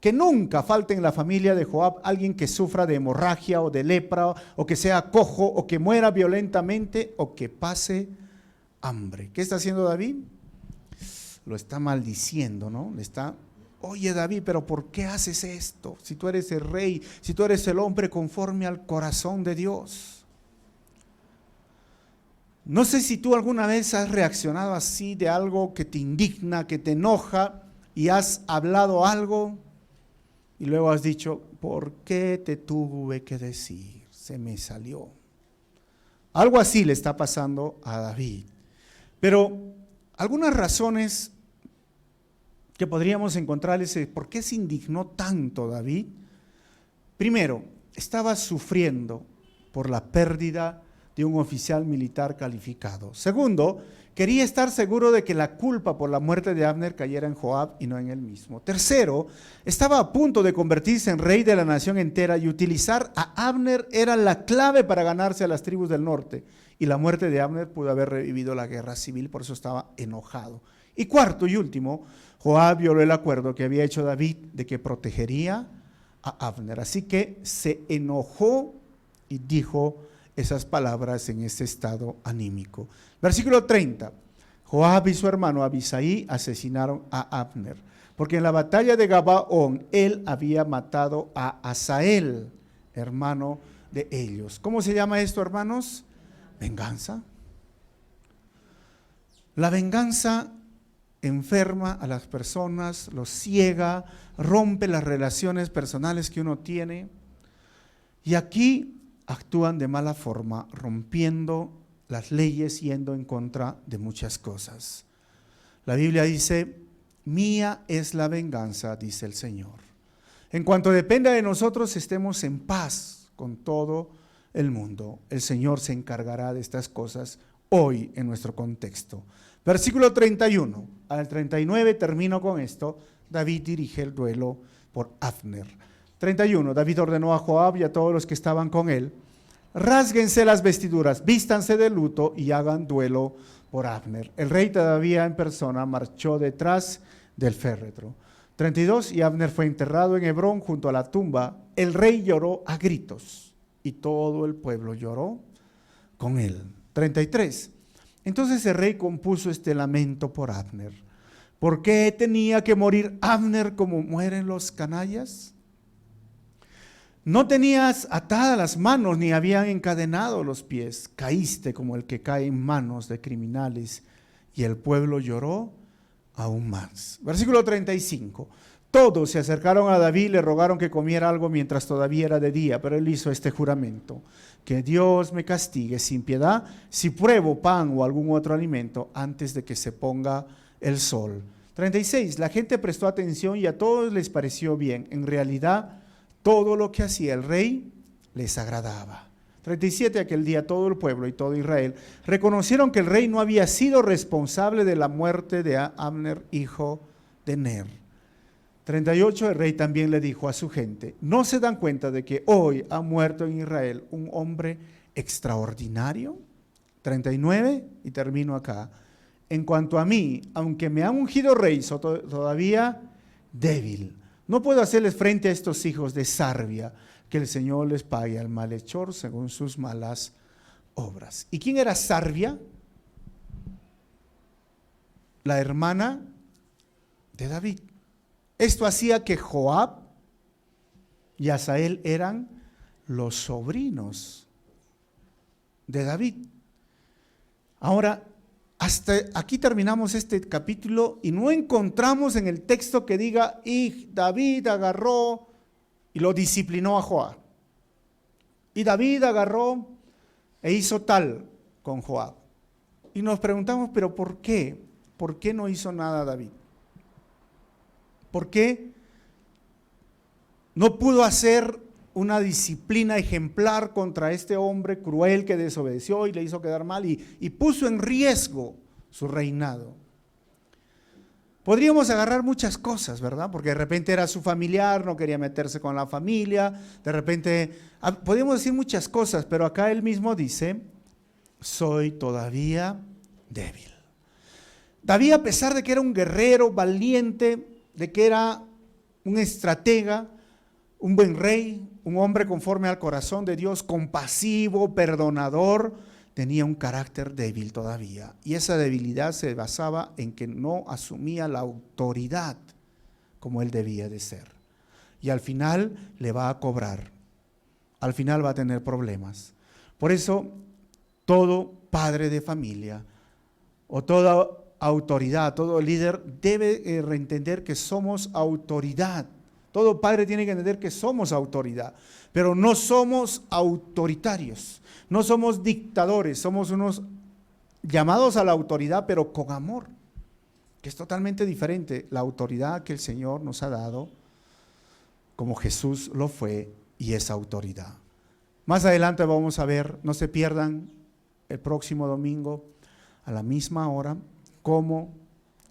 A: que nunca falte en la familia de Joab alguien que sufra de hemorragia o de lepra, o que sea cojo, o que muera violentamente, o que pase hambre. ¿Qué está haciendo David? Lo está maldiciendo, ¿no? Le está: oye David, pero ¿por qué haces esto? Si tú eres el rey, si tú eres el hombre conforme al corazón de Dios. No sé si tú alguna vez has reaccionado así de algo que te indigna, que te enoja, y has hablado algo y luego has dicho: ¿por qué te tuve que decir? Se me salió. Algo así le está pasando a David. Pero algunas razones que podríamos encontrar es por qué se indignó tanto David. Primero, estaba sufriendo por la pérdida de un oficial militar calificado. Segundo, quería estar seguro de que la culpa por la muerte de Abner cayera en Joab y no en él mismo. Tercero, estaba a punto de convertirse en rey de la nación entera y utilizar a Abner era la clave para ganarse a las tribus del norte. Y la muerte de Abner pudo haber revivido la guerra civil, por eso estaba enojado. Y cuarto y último, Joab violó el acuerdo que había hecho David de que protegería a Abner. Así que se enojó y dijo esas palabras en ese estado anímico. Versículo 30. Joab y su hermano Abisai asesinaron a Abner, porque en la batalla de Gabaón él había matado a Asael, hermano de ellos. ¿Cómo se llama esto, hermanos? Venganza. La venganza enferma a las personas, los ciega, rompe las relaciones personales que uno tiene. Y aquí actúan de mala forma, rompiendo las leyes, yendo en contra de muchas cosas. La Biblia dice: mía es la venganza, dice el Señor. En cuanto dependa de nosotros, estemos en paz con todo el mundo. El Señor se encargará de estas cosas hoy en nuestro contexto. Versículo 31 al 39, termino con esto. David dirige el duelo por Abner. 31, David ordenó a Joab y a todos los que estaban con él: rásguense las vestiduras, vístanse de luto y hagan duelo por Abner. El rey todavía en persona marchó detrás del féretro. 32, y Abner fue enterrado en Hebrón junto a la tumba. El rey lloró a gritos y todo el pueblo lloró con él. 33, entonces el rey compuso este lamento por Abner: ¿Por qué tenía que morir Abner como mueren los canallas? No tenías atadas las manos ni habían encadenado los pies. Caíste como el que cae en manos de criminales y el pueblo lloró aún más. Versículo 35. Todos se acercaron a David y le rogaron que comiera algo mientras todavía era de día, pero él hizo este juramento: que Dios me castigue sin piedad si pruebo pan o algún otro alimento antes de que se ponga el sol. 36. La gente prestó atención y a todos les pareció bien. En realidad, todo lo que hacía el rey les agradaba. 37. Aquel día todo el pueblo y todo Israel reconocieron que el rey no había sido responsable de la muerte de Abner, hijo de Ner. 38. El rey también le dijo a su gente: ¿no se dan cuenta de que hoy ha muerto en Israel un hombre extraordinario? 39. Y termino acá. En cuanto a mí, aunque me han ungido rey, soy todavía débil. No puedo hacerles frente a estos hijos de Sarbia, que el Señor les pague al malhechor según sus malas obras. ¿Y quién era Sarbia? La hermana de David. Esto hacía que Joab y Asael eran los sobrinos de David. Ahora, hasta aquí terminamos este capítulo y no encontramos en el texto que diga: y David agarró y lo disciplinó a Joab. Y David agarró e hizo tal con Joab. Y nos preguntamos, ¿pero por qué? ¿Por qué no hizo nada David? ¿Por qué no pudo hacer una disciplina ejemplar contra este hombre cruel que desobedeció y le hizo quedar mal y puso en riesgo su reinado? Podríamos agarrar muchas cosas, ¿verdad? Porque de repente era su familiar, no quería meterse con la familia, de repente, podríamos decir muchas cosas, pero acá él mismo dice: soy todavía débil. David, a pesar de que era un guerrero valiente, de que era un estratega, un buen rey, un hombre conforme al corazón de Dios, compasivo, perdonador, tenía un carácter débil todavía. Y esa debilidad se basaba en que no asumía la autoridad como él debía de ser. Y al final le va a cobrar. Al final va a tener problemas. Por eso, todo padre de familia o toda autoridad, todo líder debe entender que somos autoridad. Todo padre tiene que entender que somos autoridad, pero no somos autoritarios, no somos dictadores, somos unos llamados a la autoridad, pero con amor, que es totalmente diferente la autoridad que el Señor nos ha dado, como Jesús lo fue y es autoridad. Más adelante vamos a ver, no se pierdan el próximo domingo a la misma hora, cómo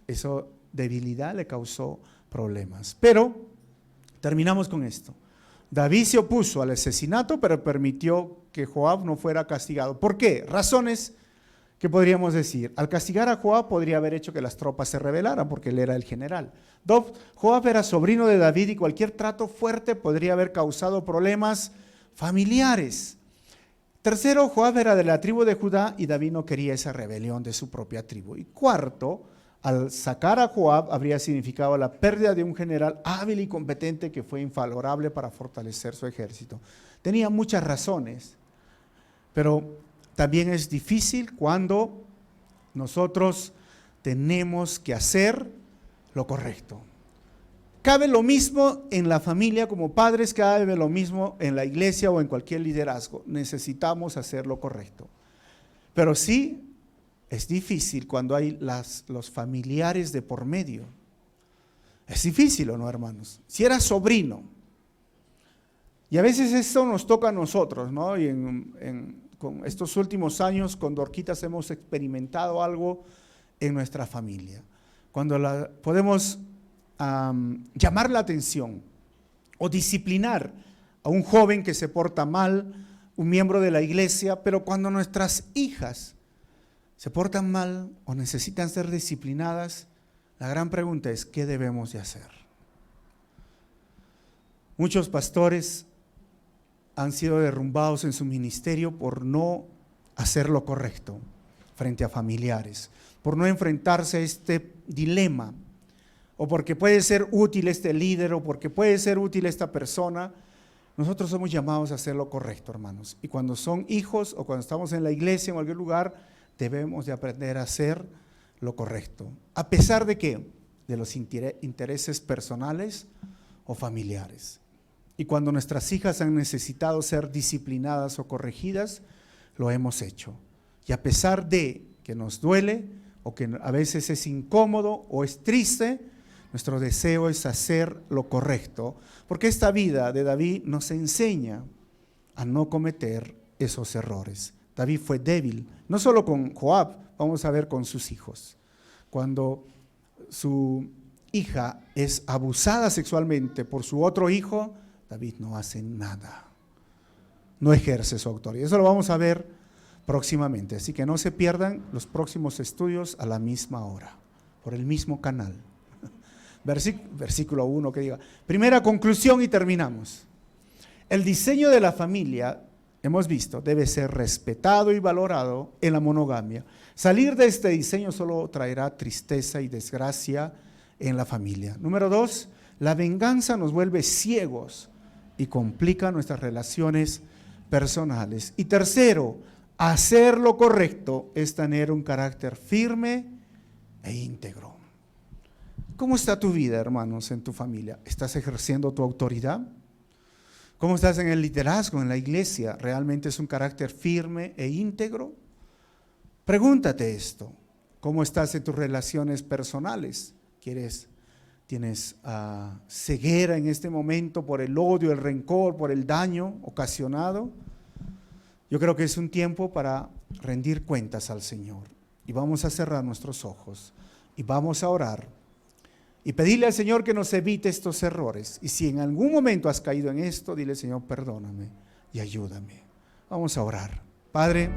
A: esa debilidad le causó problemas. Pero terminamos con esto. David se opuso al asesinato, pero permitió que Joab no fuera castigado. ¿Por qué? Razones que podríamos decir. Al castigar a Joab podría haber hecho que las tropas se rebelaran, porque él era el general. Joab era sobrino de David y cualquier trato fuerte podría haber causado problemas familiares. Tercero, Joab era de la tribu de Judá y David no quería esa rebelión de su propia tribu. Y cuarto, al sacar a Joab habría significado la pérdida de un general hábil y competente que fue invalorable para fortalecer su ejército. Tenía muchas razones, pero también es difícil cuando nosotros tenemos que hacer lo correcto. Cabe lo mismo en la familia como padres, cabe lo mismo en la iglesia o en cualquier liderazgo. Necesitamos hacer lo correcto. Pero sí es difícil cuando hay los familiares de por medio. Es difícil, ¿o no, hermanos? Si eras sobrino, y a veces esto nos toca a nosotros, ¿no? Y con estos últimos años con Dorquitas hemos experimentado algo en nuestra familia. Cuando podemos llamar la atención o disciplinar a un joven que se porta mal, un miembro de la iglesia, pero cuando nuestras hijas se portan mal o necesitan ser disciplinadas, la gran pregunta es: ¿qué debemos de hacer? Muchos pastores han sido derrumbados en su ministerio por no hacer lo correcto frente a familiares, por no enfrentarse a este dilema o porque puede ser útil este líder, o porque puede ser útil esta persona. Nosotros somos llamados a hacer lo correcto, hermanos. Y cuando son hijos o cuando estamos en la iglesia, en cualquier lugar, debemos de aprender a hacer lo correcto. ¿A pesar de qué? De los intereses personales o familiares. Y cuando nuestras hijas han necesitado ser disciplinadas o corregidas, lo hemos hecho. Y a pesar de que nos duele, o que a veces es incómodo o es triste, nuestro deseo es hacer lo correcto, porque esta vida de David nos enseña a no cometer esos errores. David fue débil, no solo con Joab, vamos a ver con sus hijos. Cuando su hija es abusada sexualmente por su otro hijo, David no hace nada, no ejerce su autoridad. Eso lo vamos a ver próximamente, así que no se pierdan los próximos estudios a la misma hora, por el mismo canal. Versículo 1 que diga, primera conclusión y terminamos. El diseño de la familia, hemos visto, debe ser respetado y valorado en la monogamia. Salir de este diseño solo traerá tristeza y desgracia en la familia. Número 2, la venganza nos vuelve ciegos y complica nuestras relaciones personales. Y tercero, hacer lo correcto es tener un carácter firme e íntegro. ¿Cómo está tu vida, hermanos, en tu familia? ¿Estás ejerciendo tu autoridad? ¿Cómo estás en el liderazgo, en la iglesia? ¿Realmente es un carácter firme e íntegro? Pregúntate esto. ¿Cómo estás en tus relaciones personales? ¿Tienes ceguera en este momento por el odio, el rencor, por el daño ocasionado? Yo creo que es un tiempo para rendir cuentas al Señor. Y vamos a cerrar nuestros ojos y vamos a orar. Y pedirle al Señor que nos evite estos errores. Y si en algún momento has caído en esto, dile, Señor, perdóname y ayúdame. Vamos a orar. Padre,